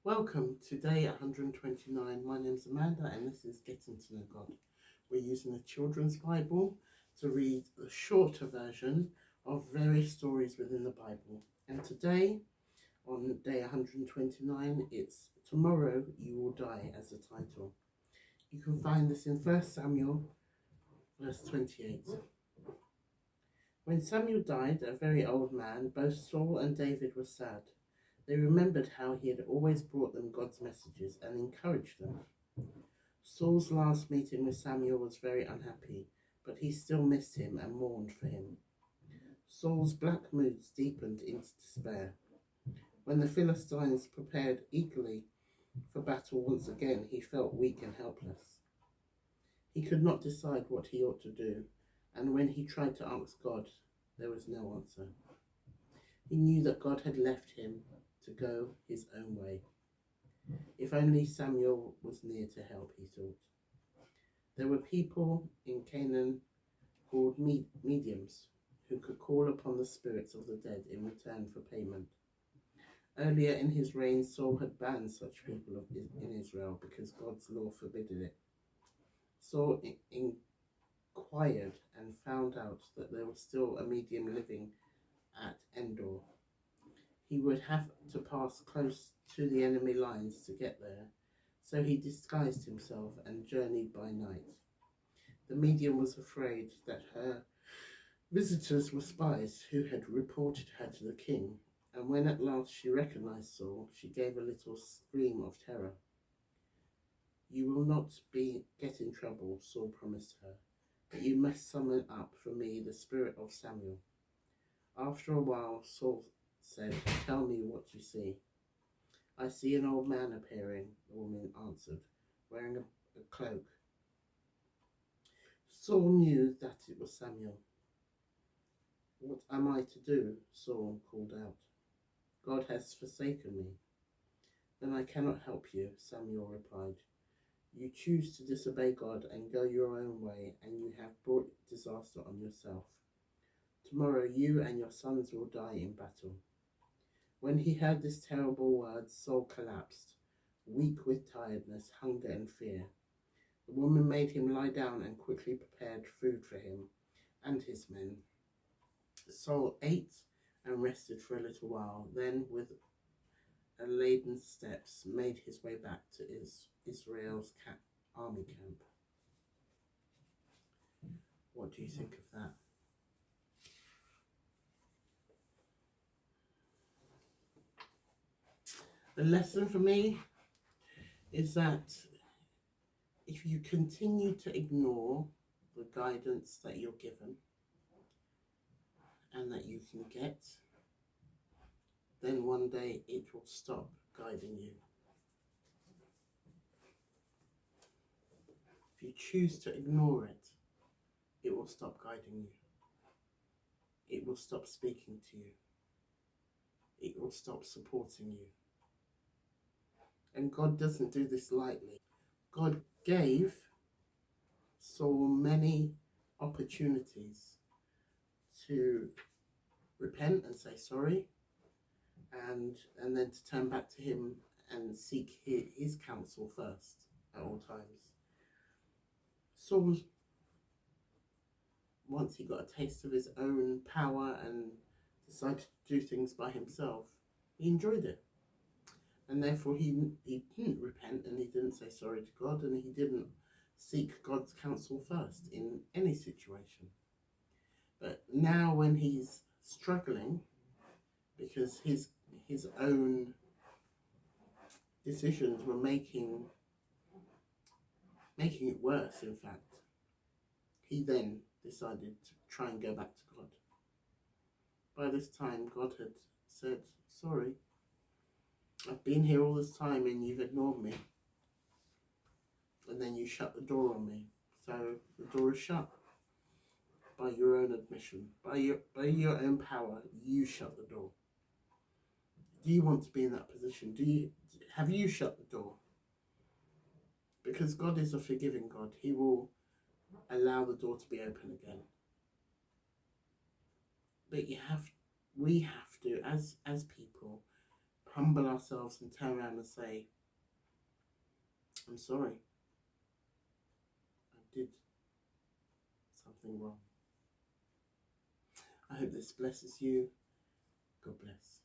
Welcome to day 129. My name's Amanda and this is Getting to Know God. We're using the Children's Bible to read the shorter version of various stories within the Bible. And today, on day 129, it's Tomorrow You Will Die as the title. You can find this in 1 Samuel, verse 28. When Samuel died, a very old man, both Saul and David were sad. They remembered how he had always brought them God's messages and encouraged them. Saul's last meeting with Samuel was very unhappy, but he still missed him and mourned for him. Saul's black moods deepened into despair. When the Philistines prepared eagerly for battle once again, he felt weak and helpless. He could not decide what he ought to do, and when he tried to ask God, there was no answer. He knew that God had left him to go his own way. If only Samuel was near to help, he thought. There were people in Canaan called mediums who could call upon the spirits of the dead in return for payment. Earlier in his reign, Saul had banned such people in Israel because God's law forbade it. Saul inquired and found out that there was still a medium living at Endor. He would have to pass close to the enemy lines to get there, so he disguised himself and journeyed by night. The medium was afraid that her visitors were spies who had reported her to the king, and when at last she recognized Saul, she gave a little scream of terror. "You will not get in trouble," Saul promised her, "but you must summon up for me the spirit of Samuel." After a while, Saul said, "Tell me what you see." "I see an old man appearing," the woman answered, wearing a cloak. Saul knew that it was Samuel. "What am I to do?" Saul called out. "God has forsaken me." "Then I cannot help you," Samuel replied. "You choose to disobey God and go your own way, and you have brought disaster on yourself. Tomorrow you and your sons will die in battle." When he heard this terrible word, Saul collapsed, weak with tiredness, hunger, and fear. The woman made him lie down and quickly prepared food for him and his men. Saul ate and rested for a little while, then with a laden steps made his way back to Israel's army camp. What do you think of that? The lesson for me is that if you continue to ignore the guidance that you're given and that you can get, then one day it will stop guiding you. If you choose to ignore it, it will stop guiding you. It will stop speaking to you. It will stop supporting you. And God doesn't do this lightly. God gave Saul many opportunities to repent and say sorry, and then to turn back to him and seek his counsel first at all times. Saul, once he got a taste of his own power and decided to do things by himself, he enjoyed it. And therefore he didn't repent, and he didn't say sorry to God, and he didn't seek God's counsel first in any situation. But now when he's struggling because his own decisions were making it worse, in fact, he then decided to try and go back to God. By this time, God had said, "Sorry, I've been here all this time and you've ignored me. And then you shut the door on me. So the door is shut. By your own admission, by your own power, you shut the door." Do you want to be in that position? Have you shut the door? Because God is a forgiving God. He will allow the door to be open again. But we have to, as people, humble ourselves and turn around and say, I'm sorry, I did something wrong. I hope this blesses you. God bless.